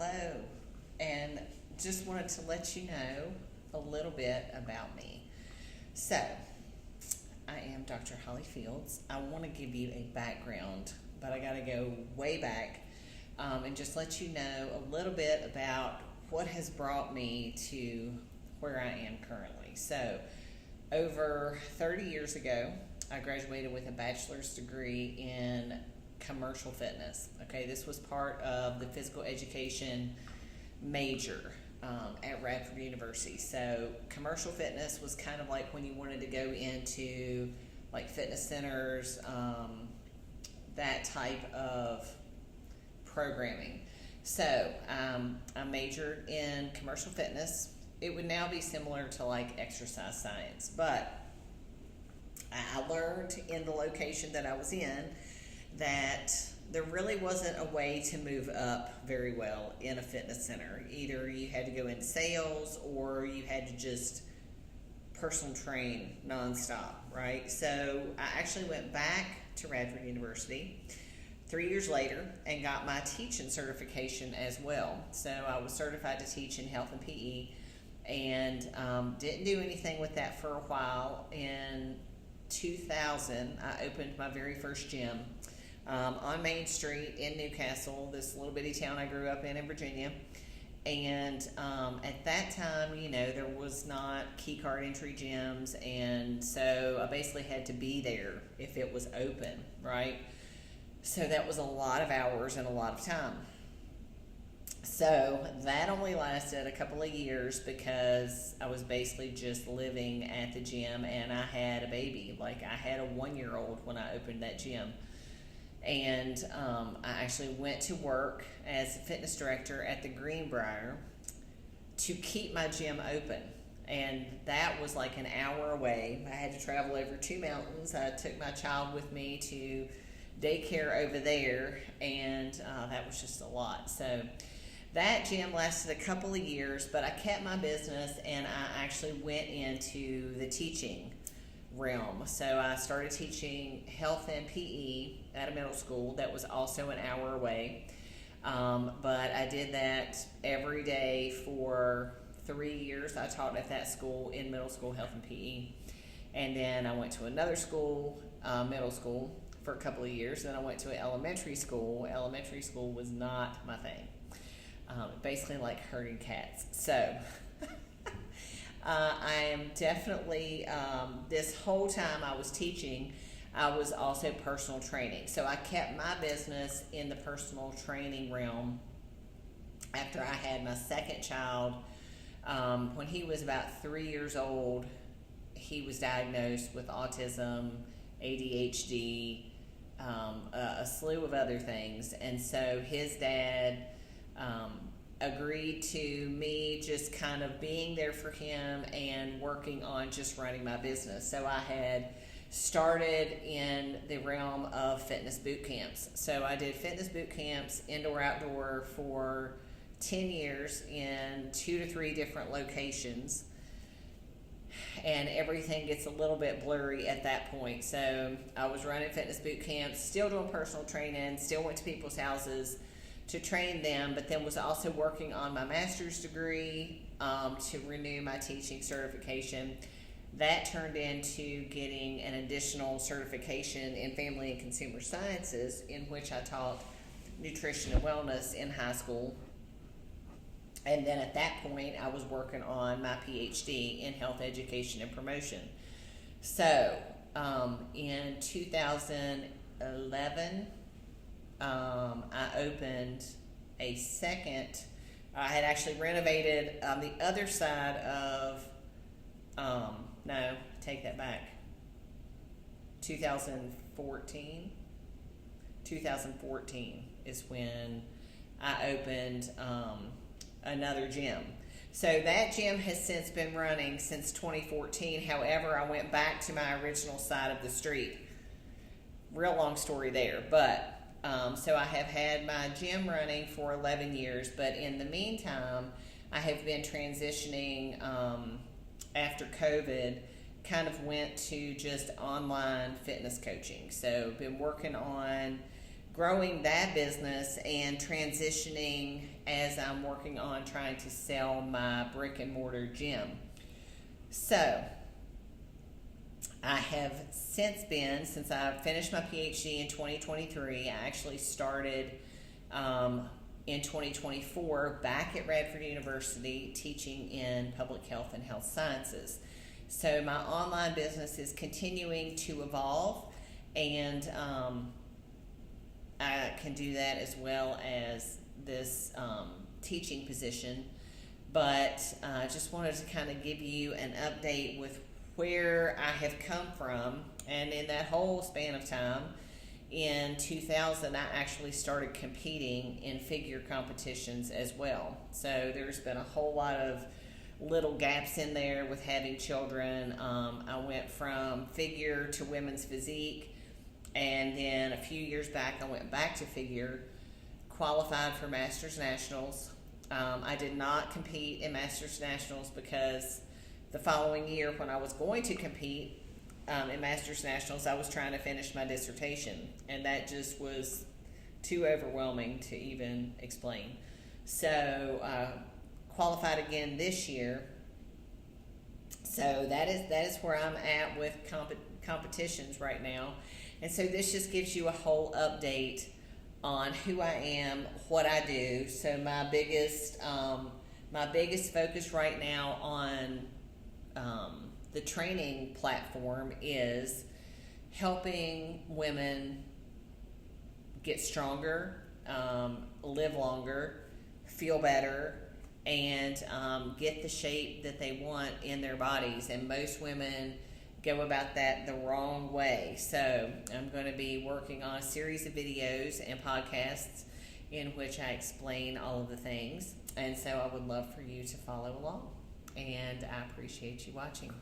Hello, and just wanted to let you know a little bit about me. So, I am Dr. Holly Fields. I want to give you a background, but I got to go way back and just let you know a little bit about what has brought me to where I am currently. So, over 30 years ago, I graduated with a bachelor's degree in commercial fitness. Okay, this was part of the physical education major at Radford University. So commercial fitness was kind of like when you wanted to go into like fitness centers, that type of programming. So I majored in commercial fitness. It would now be similar to like exercise science, but I learned in the location that I was in that there really wasn't a way to move up very well in a fitness center. Either you had to go into sales or you had to just personal train nonstop, right? So I actually went back to Radford University 3 years later and got my teaching certification as well. So I was certified to teach in health and PE and didn't do anything with that for a while. In 2000, I opened my very first gym on Main Street in Newcastle, this little bitty town I grew up in Virginia. And at that time, you know, there was not key card entry gyms, and so I basically had to be there if it was open, right? So that was a lot of hours and a lot of time. So that only lasted a couple of years because I was basically just living at the gym, and I had a baby. Like, I had a 1-year-old when I opened that gym. And I actually went to work as a fitness director at the Greenbrier to keep my gym open. And that was like an hour away. I had to travel over 2 mountains. I took my child with me to daycare over there, and that was just a lot. So that gym lasted a couple of years, but I kept my business, and I actually went into the teaching realm. So I started teaching health and PE at a middle school that was also an hour away. But I did that every day for 3 years. I taught at that school in middle school health and PE. And then I went to another school, middle school, for a couple of years. Then I went to an elementary school. Elementary school was not my thing. Basically like herding cats. So I am definitely, this whole time I was teaching, I was also personal training. So I kept my business in the personal training realm after I had my second child. When he was about 3 years old, he was diagnosed with autism, ADHD, a slew of other things. And so his dad agreed to me just kind of being there for him and working on just running my business. So I had started in the realm of fitness boot camps. So I did fitness boot camps, indoor, outdoor, for 10 years in 2 to 3 different locations. And everything gets a little bit blurry at that point. So I was running fitness boot camps, still doing personal training, still went to people's houses to train them, but then was also working on my master's degree to renew my teaching certification. That turned into getting an additional certification in family and consumer sciences, in which I taught nutrition and wellness in high school. And then at that point, I was working on my PhD in health education and promotion. So in 2011, I opened a second. I had actually renovated on the other side of, no, take that back, 2014 is when I opened another gym. So that gym has since been running since 2014. However, I went back to my original side of the street. Real long story there, but so I have had my gym running for 11 years, but in the meantime, I have been transitioning after COVID, kind of went to just online fitness coaching. So been working on growing that business and transitioning as I'm working on trying to sell my brick and mortar gym. So I have since I finished my PhD in 2023, I actually started in 2024 back at Radford University teaching in public health and health sciences. So my online business is continuing to evolve, and I can do that as well as this teaching position. But I just wanted to kind of give you an update with where I have come from. And in that whole span of time, in 2000, I actually started competing in figure competitions as well. So there's been a whole lot of little gaps in there with having children. I went from figure to women's physique, and then a few years back I went back to figure, qualified for Masters Nationals. I did not compete in Masters Nationals because the following year when I was going to compete in Masters Nationals, I was trying to finish my dissertation, and that just was too overwhelming to even explain. So qualified again this year. So that is where I'm at with competitions right now. And so this just gives you a whole update on who I am, what I do. So my biggest focus right now on the training platform is helping women get stronger, live longer, feel better, and get the shape that they want in their bodies. And most women go about that the wrong way. So I'm going to be working on a series of videos and podcasts in which I explain all of the things. And so I would love for you to follow along. And I appreciate you watching.